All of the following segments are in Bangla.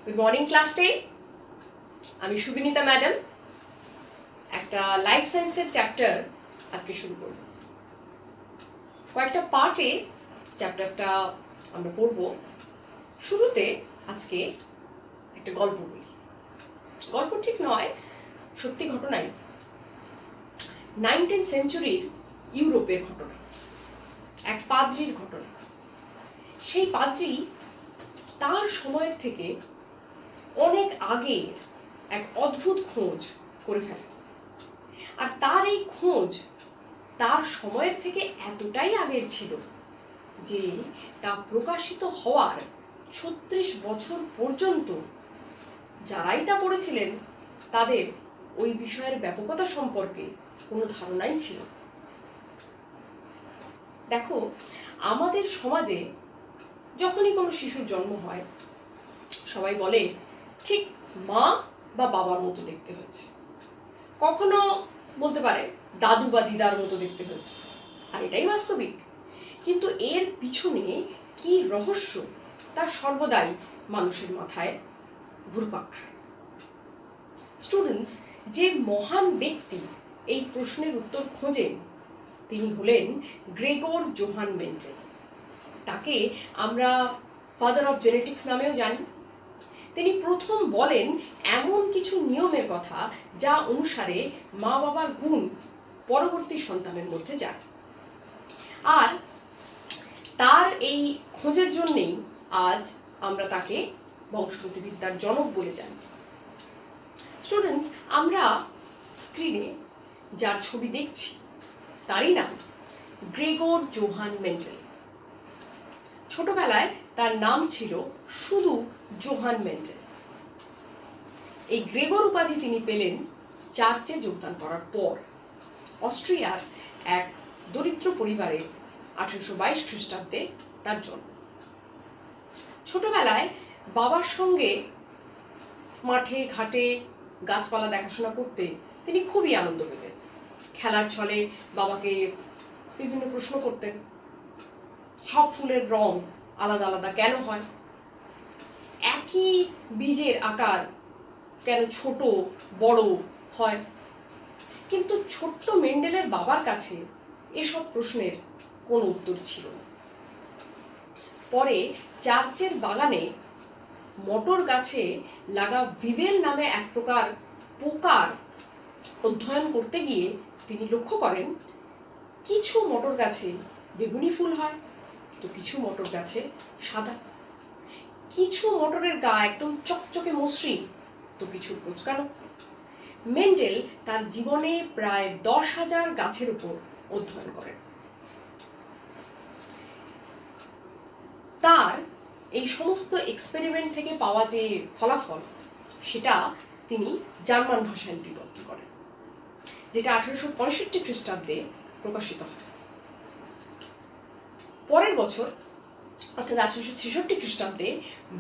Good morning class 10। আমি সুবিনীতা ম্যাডাম। একটা লাইফ সায়েন্সের চ্যাপ্টার আজকে শুরু করব। কয়েকটা পার্টে চ্যাপ্টারটা আমরা পড়ব। শুরুতে আজকে একটা গল্প বলি। গল্প ঠিক নয়, সত্যি ঘটনাই। 19th সেঞ্চুরির ইউরোপের ঘটনা, এক পাদ্রির ঘটনা। সেই পাদ্রি তার সময়ের থেকে অনেক আগে এক অদ্ভুত খোঁজ করে ফেলে, আর তার এই খোঁজ তার সময়ের থেকে এতটাই আগের ছিল যে তা প্রকাশিত হওয়ার 36 বছর পর্যন্ত যারাই তা পড়েছিলেন তাদের ওই বিষয়ের ব্যাপকতা সম্পর্কে কোনো ধারণাই ছিল। দেখো, আমাদের সমাজে যখনই কোনো শিশুর জন্ম হয় সবাই বলে ঠিক মা বা বাবার মতো দেখতে হয়েছে, কখনো বলতে পারে দাদু বা দিদার মতো দেখতে হয়েছে, আর এটাই বাস্তবিক। কিন্তু এর পিছনে কি রহস্য তা সর্বদাই মানুষের মাথায় ঘুরপাক খায়। স্টুডেন্টস, যে মহান ব্যক্তি এই প্রশ্নের উত্তর খোঁজেন তিনি হলেন গ্রেগর জোহান মেন্ডেল। তাকে আমরা ফাদার অফ জেনেটিক্স নামেও জানি। তিনি প্রথম বলেন এমন কিছু নিয়মের কথা যা অনুসারে মা বাবার গুণ পরবর্তী সন্তানের মধ্যে যায়, আর তার এই খোঁজের জন্যেই আজ আমরা তাকে বংশগতিবিদ্যার জনক বলে জানি। স্টুডেন্টস, আমরা স্ক্রিনে যার ছবি দেখছি তারই নাম গ্রেগর জোহান মেন্ডেল। ছোটবেলায় তার নাম ছিল শুধু জোহান মেন্ডেল। এই গ্রেগর উপাধি তিনি পেলেন চার্চে যোগদান করার পর। অস্ট্রিয়ার এক দরিদ্র পরিবারে 1822 খ্রিস্টাব্দে তার জন্ম। ছোটবেলায় বাবার সঙ্গে মাঠে ঘাটে গাছপালা দেখাশোনা করতে তিনি খুবই আনন্দ পেতেন। খেলার ছলে বাবাকে বিভিন্ন প্রশ্ন করতেন। সব ফুলের রং আলাদা আলাদা কেন হয়? একই বীজের আকার কেন ছোট বড় হয়? কিন্তু ছোট্ট মেন্ডেলের বাবার কাছে এসব প্রশ্নের কোনো উত্তর ছিল না। পরে চার্চের বাগানে মটর গাছে লাগা ভিভেল নামে এক প্রকার পোকার অধ্যয়ন করতে গিয়ে তিনি লক্ষ্য করেন কিছু মটর গাছে বেগুনি ফুল হয়, তো কিছু মটর গাছে সাদা। কিছু মটরের গা একদম চকচকে মসৃণ, তো কিছু কোঁচকানো। মেন্ডেল তার জীবনে প্রায় 10,000 গাছের উপর অধ্যয়ন করেন। তার এই সমস্ত এক্সপেরিমেন্ট থেকে পাওয়া যে ফলাফল সেটা তিনি জার্মান ভাষায় লিপিবদ্ধ করেন, যেটা 1865 খ্রিস্টাব্দে প্রকাশিত হয়। পরের বছর অর্থাৎ 1866 খ্রিস্টাব্দে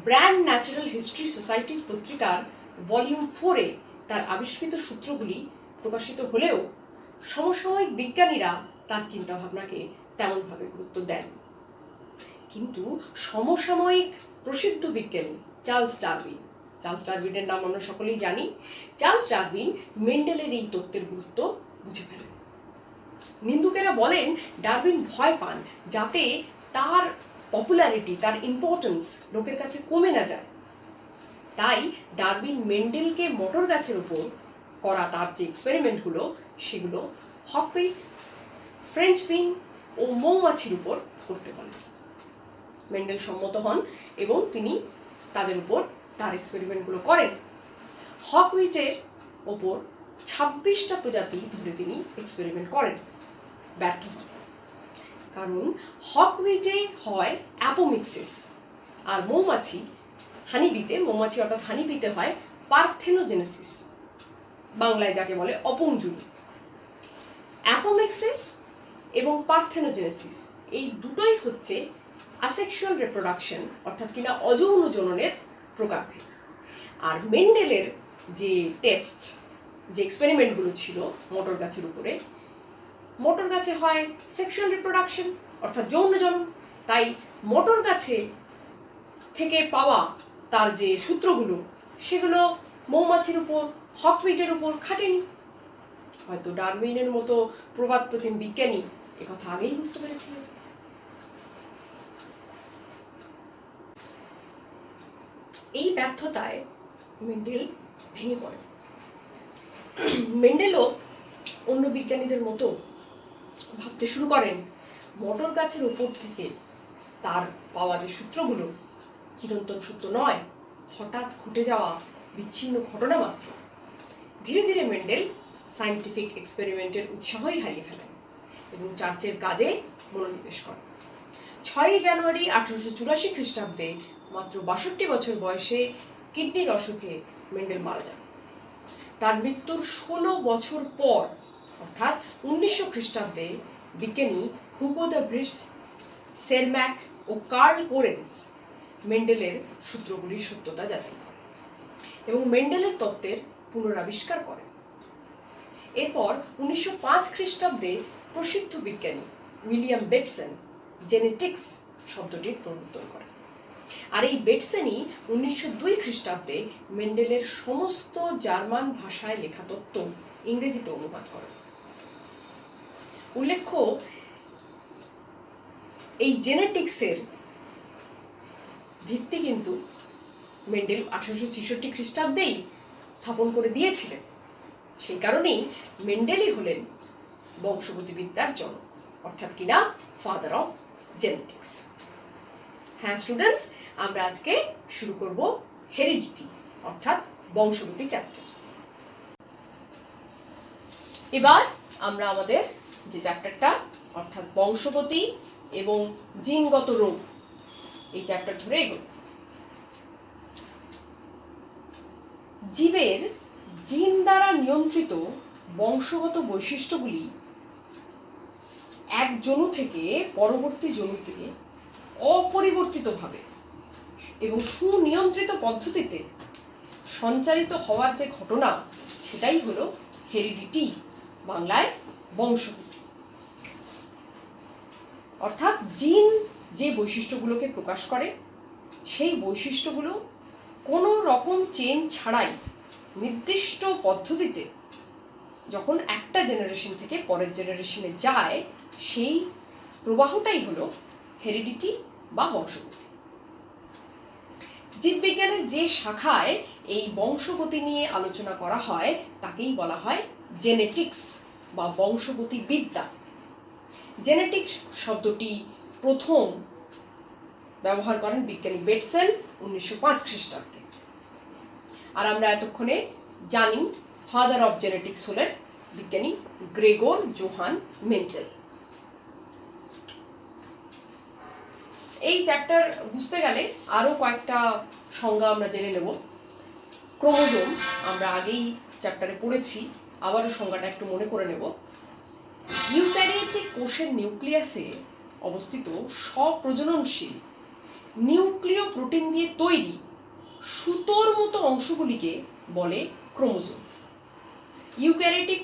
ব্র্যান্ড ন্যাচারাল হিস্ট্রি সোসাইটির পত্রিকার ভলিউম 4-এ তার আবিষ্কৃত সূত্রগুলি প্রকাশিত হলেও সমসাময়িক বিজ্ঞানীরা তার চিন্তাভাবনাকে তেমনভাবে গুরুত্ব দেন। কিন্তু সমসাময়িক প্রসিদ্ধ বিজ্ঞানী চার্লস ডারউইনের নাম আমরা সকলেই জানি। চার্লস ডারউইন মেন্ডেলের এই তত্ত্বের গুরুত্ব বুঝে ফেলেন। নিন্দুকেরা বলেন ডারউইন ভয় পান যাতে তার পপুলারিটি, তার ইম্পর্টেন্স লোকের কাছে কমে না যায়। তাই ডারউইন মেন্ডেলকে মটর গাছের উপর করা তার যে এক্সপেরিমেন্টগুলো সেগুলো হকউইট, ফ্রেঞ্চ বিন ও মৌমাছির উপর করতে বলেন। মেন্ডেল সম্মত হন এবং তিনি তাদের উপর তার এক্সপেরিমেন্টগুলো করেন। হকউইটের ওপর 26টা প্রজাতি ধরে তিনি এক্সপেরিমেন্ট করেন, ব্যর্থ হন। কারণ হকউইটে হয় অ্যাপোমিক্সিস, আর মৌমাছি অর্থাৎ হানিবিতে হয় পার্থেনোজেনেসিস, বাংলায় যাকে বলে অপুংজুনি। অ্যাপোমিক্সিস এবং পার্থেনোজেনেসিস এই দুটোই হচ্ছে অ্যাসেক্সুয়াল রিপ্রোডাকশন, অর্থাৎ কিনা অযৌন জননের প্রকারভেদ। আর মেন্ডেলের যে টেস্ট, যে এক্সপেরিমেন্টগুলো ছিল মটর গাছের উপরে, মটর গাছে হয় সেক্সুয়াল রিপ্রোডাকশন অর্থাৎ যৌন জনন। তাই মটর গাছে থেকে পাওয়া তার যে সূত্রগুলো সেগুলো মৌমাছির উপর, হকউইটের উপর খাটেনি। হয়তো ডারউইনের মতো প্রবাদ প্রতিম বিজ্ঞানী একথা আগেই বুঝতে পেরেছিলেন। এই ব্যর্থতায় মেন্ডেল ভেঙে পড়ে। মেন্ডেলও অন্য বিজ্ঞানীদের মতো ভাবতে শুরু করেন মটর গাছের উপর থেকে তার পাওয়া যে সূত্রগুলো চিরন্তন সত্য নয়, হঠাৎ ঘটে যাওয়া বিচ্ছিন্ন ঘটনা মাত্র। ধীরে ধীরে মেন্ডেল সায়েন্টিফিক এক্সপেরিমেন্টের উৎসাহই হারিয়ে ফেলেন এবং চার্চের কাজে মনোনিবেশ করেন। 6 জানুয়ারি 1884 খ্রিস্টাব্দে মাত্র 62 বছর বয়সে কিডনির অসুখে মেন্ডেল মারা যান। তার মৃত্যুর 16 বছর পর অর্থাৎ 1900 খ্রিস্টাব্দে বিজ্ঞানী Hugo the bridge, সেরম্যাক O curl Correns মেন্ডেলের সূত্রগুলির সত্যতা যাচাই করেন এবং মেন্ডেলের তত্ত্বের পুনরাবিষ্কার করেন। এরপর 1905 খ্রিস্টাব্দে প্রসিদ্ধ বিজ্ঞানী উইলিয়াম বেটসন জেনেটিক্স শব্দটির প্রবর্তন করেন। আর এই বেটসনই 1902 খ্রিস্টাব্দে মেন্ডেলের সমস্ত জার্মান ভাষায় লেখা তত্ত্ব ইংরেজিতে অনুবাদ করেন। উল্লেখ্য, এই জেনেটিক্সের ভিত্তি কিন্তু মেন্ডেল 1866 খ্রিস্টাব্দেই স্থাপন করে দিয়েছিলেন। সেই কারণেই মেন্ডেলই হলেন বংশগতিবিদ্যার জনক, অর্থাৎ কিনা ফাদার অফ জেনেটিক্স। হ্যাঁ স্টুডেন্টস, আমরা আজকে শুরু করব হেরিডিটি অর্থাৎ বংশগতি চ্যাপ্টার। এবার আমরা আমাদের যে চ্যাপ্টারটা অর্থাৎ বংশগতি এবং জিনগত রোগ এই চ্যাপ্টার ধরে এগোব। জীবের জিন দ্বারা নিয়ন্ত্রিত বংশগত বৈশিষ্ট্যগুলি এক জনু থেকে পরবর্তী জনুতে অপরিবর্তিতভাবে এবং সুনিয়ন্ত্রিত পদ্ধতিতে সঞ্চারিত হওয়ার যে ঘটনা সেটাই হলো হেরিডিটি, বাংলায় বংশগতি। অর্থাৎ জিন যে বৈশিষ্ট্যগুলোকে প্রকাশ করে সেই বৈশিষ্ট্যগুলো কোনো রকম চেন ছাড়াই নির্দিষ্ট পদ্ধতিতে যখন একটা জেনারেশন থেকে পরের জেনারেশনে যায় সেই প্রবাহটাই হলো হেরিডিটি বা বংশগতি। জীববিজ্ঞানের যে শাখায় এই বংশগতি নিয়ে আলোচনা করা হয় তাকেই বলা হয় জেনেটিক্স বা বংশগতি বিদ্যা। জেনেটিক্স শব্দটি প্রথম ব্যবহার করেন বিজ্ঞানী বেটসন 1905 খ্রিস্টাব্দে। আর আমরা এতক্ষণে জানি ফাদার অফ জেনেটিক্স হলেন বিজ্ঞানী গ্রেগর জোহান মেন্ডেল। এই চ্যাপ্টার বুঝতে গেলে আরও কয়েকটা সংজ্ঞা আমরা জেনে নেব। ক্রোমোজোম আমরা আগেই চ্যাপ্টারে পড়েছি, আবারও সংজ্ঞাটা একটু মনে করে নেব। ইউক্যারিওটিক কোষের নিউক্লিয়াসে অবস্থিত স্বপ্রজননশীল নিউক্লিয় প্রোটিন দিয়ে তৈরি সুতোর মতো অংশগুলিকে বলে ক্রোমোজোম। ইউক্যারিওটিক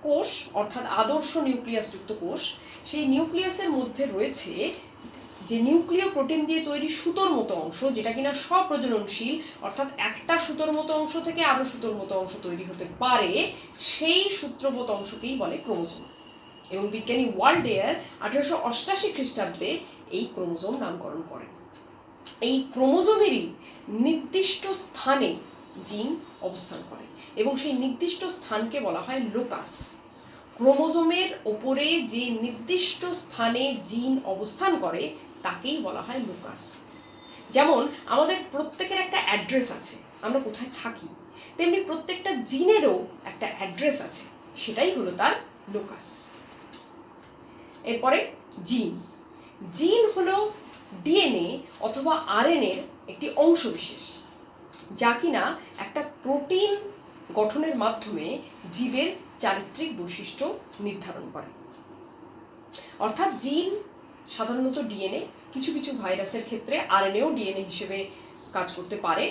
কোষ অর্থাৎ আদর্শ নিউক্লিয়াসযুক্ত কোষ, সেই নিউক্লিয়াসের মধ্যে রয়েছে যে নিউক্লিয় প্রোটিন দিয়ে তৈরি সুতোর মতো অংশ, যেটা কিনা স্বপ্রজননশীল, অর্থাৎ একটা সুতোর মতো অংশ থেকে আরো সুতোর মতো অংশ তৈরি হতে পারে, সেই সূত্রগত অংশকেই বলে ক্রোমোজোম। এবং বিজ্ঞানী ওয়াল্ডেয়ার 1888 খ্রিস্টাব্দে এই ক্রোমোজোম নামকরণ করেন। এই ক্রোমোজোমেরই নির্দিষ্ট স্থানে জিন অবস্থান করে এবং সেই নির্দিষ্ট স্থানকে বলা হয় লোকাস। ক্রোমোজোমের ওপরে যে নির্দিষ্ট স্থানে জিন অবস্থান করে তাকেই বলা হয় লোকাস। যেমন আমাদের প্রত্যেকের একটা অ্যাড্রেস আছে, আমরা কোথায় থাকি, তেমনি প্রত্যেকটা জিনেরও একটা অ্যাড্রেস আছে, সেটাই হলো তার লোকাস। এরপরে জিন। জিন হলো ডিএনএ অথবা আরএনএর একটি অংশ বিশেষ, যা কিনা একটা প্রোটিন গঠনের মাধ্যমে জীবের চারিত্রিক বৈশিষ্ট্য নির্ধারণ করে। অর্থাৎ জিন সাধারণত ডিএনএ, কিছু কিছু ভাইরাসের ক্ষেত্রে আরএনএও ডিএনএ হিসেবে কাজ করতে পারে,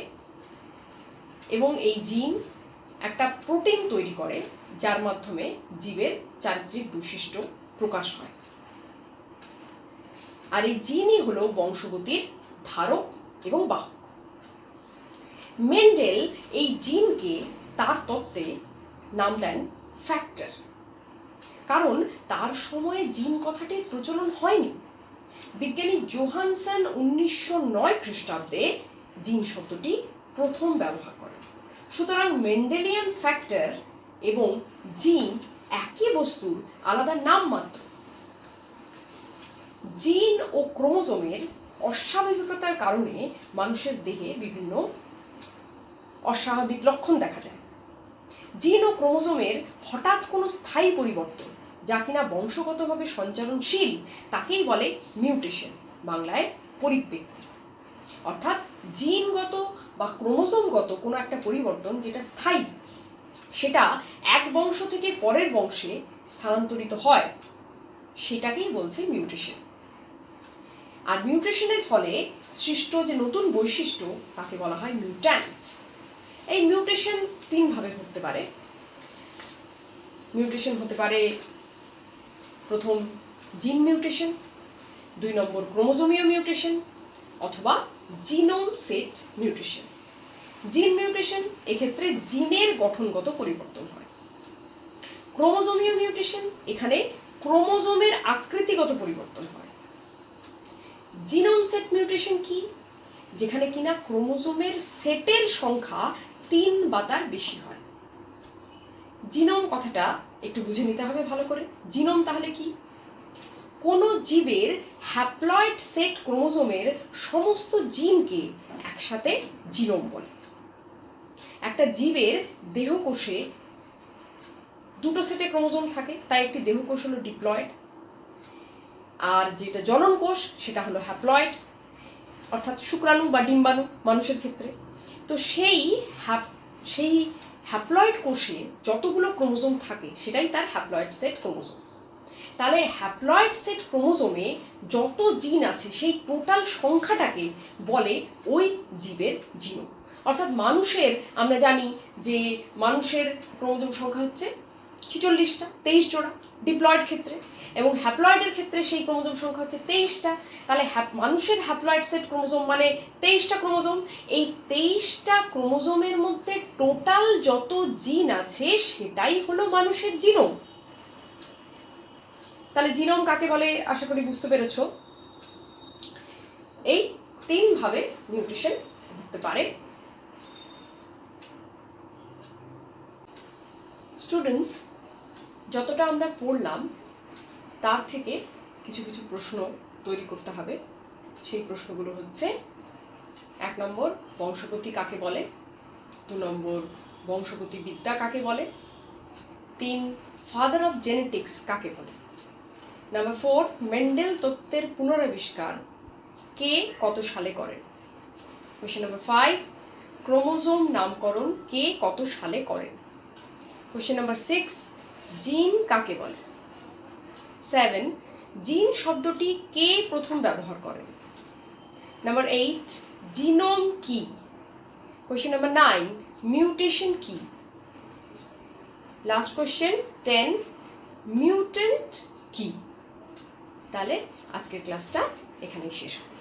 এবং এই জিন একটা প্রোটিন তৈরি করে যার মাধ্যমে জীবের চারিত্রিক বৈশিষ্ট্য প্রকাশ হয়। আর এই জিনই হলো বংশগতির ধারক এবং বাহক। মেন্ডেল এই জিনকে তার তত্ত্বে নাম দেন ফ্যাক্টর, কারণ তার সময়ে জিন কথাটির প্রচলন হয়নি। বিজ্ঞানী জোহানসন 1909 খ্রিস্টাব্দে জিন শব্দটি প্রথম ব্যবহার করেন। সুতরাং মেন্ডেলিয়ান ফ্যাক্টর এবং জিন একই বস্তুর আলাদা নাম মাত্র। জিন ও ক্রোমোজোমের অস্বাভাবিকতার কারণে মানুষের দেহে বিভিন্ন অস্বাভাবিক লক্ষণ দেখা যায়। জিন ও ক্রোমোজোমের হঠাৎ কোনো স্থায়ী পরিবর্তন, যা কিনা বংশগতভাবে সঞ্চালনশীল, তাকেই বলে মিউটেশন, বাংলায় পরিব্যক্তি। অর্থাৎ জিনগত বা ক্রোমোজোমগত কোনো একটা পরিবর্তন যেটা স্থায়ী, সেটা এক বংশ থেকে পরের বংশে স্থানান্তরিত হয়, সেটাকেই বলছে মিউটেশন। আর মিউটেশনের ফলে সৃষ্ট যে নতুন বৈশিষ্ট্য তাকে বলা হয় মিউট্যান্ট। এই মিউটেশন তিনভাবে হতে পারে। মিউটেশন হতে পারে প্রথম জিন মিউটেশন, 2 নম্বর ক্রোমোজোমীয় মিউটেশন, অথবা জিনোম সেট মিউটেশন। জিন মিউটেশন এক্ষেত্রে জিনের গঠনগত পরিবর্তন হয়। ক্রোমোজোমীয় মিউটেশন এখানে ক্রোমোজোমের আকৃতিগত পরিবর্তন হয়। জিনোম সেট মিউটেশন কি? যেখানে কিনা ক্রোমোজোমের সেটের সংখ্যা 3 বা তার বেশি হয়। জিনোম কথাটা একটু বুঝে নিতে হবে ভালো করে। জিনোম তাহলে কি? কোনো জীবের হ্যাপ্লয়েড সেট ক্রোমোজোমের সমস্ত জিনকে একসাথে জিনোম বলে। একটা জীবের দেহকোষে 2টো সেটে ক্রোমোজোম থাকে, তাই একটি দেহকোষ হলো ডিপ্লয়েড, আর যেটা জনন কোষ সেটা হলো হ্যাপ্লয়েড, অর্থাৎ শুক্রাণু বা ডিম্বাণু মানুষের ক্ষেত্রে। তো সেই হ্যাপ্লয়েড কোষে যতগুলো ক্রোমোজোম থাকে সেটাই তার হ্যাপ্লয়েড সেট ক্রোমোজোম। তাহলে হ্যাপ্লয়েড সেট ক্রোমোজোমে যত জিন আছে সেই টোটাল সংখ্যাটাকে বলে ওই জীবের জিনোম। অর্থাৎ মানুষের, আমরা জানি যে মানুষের ক্রোমোজোম সংখ্যা হচ্ছে 46টা, 23 জোড়া ডিপ্লয়েড ক্ষেত্রে, এবং হ্যাপ্লয়েডের ক্ষেত্রে সেই ক্রোমোজোম সংখ্যা হচ্ছে 23টা। তাহলে মানুষের হ্যাপ্লয়েড সেট ক্রোমোজোম মানে 23টা ক্রোমোজোম। এই 23টা ক্রোমোজোমের মধ্যে টোটাল যত জিন আছে সেটাই হলো মানুষের জিনোম। তাহলে জিনোম কাকে বলে আশা করি বুঝতে পেরেছ। এই 3 ভাবে মিউটেশন হতে পারে। স্টুডেন্টস, যতটা আমরা পড়লাম তার থেকে কিছু কিছু প্রশ্ন তৈরি করতে হবে। সেই প্রশ্নগুলো হচ্ছে: 1 নম্বর বংশগতি কাকে বলে, 2 নম্বর বংশগতি বিদ্যা কাকে বলে, 3 ফাদার অফ জেনেটিক্স কাকে বলে, নাম্বার 4 মেন্ডেল তত্ত্বের পুনরাবিষ্কার কে কত সালে করেন, কোয়েশ্চেন নাম্বার 5 ক্রোমোজোম নামকরণ কে কত সালে করেন, কোয়েশ্চেন নাম্বার 6 জিন কাকে বলে, 7 জিন শব্দটি কে প্রথম ব্যবহার করেন, নাম্বার 8 জিনোম কি, কোয়েশ্চেন নাম্বার 9 মিউটেশন কি, লাস্ট কোয়েশ্চেন 10 মিউট্যান্ট কি। তাহলে আজকের ক্লাসটা এখানেই শেষ হলো।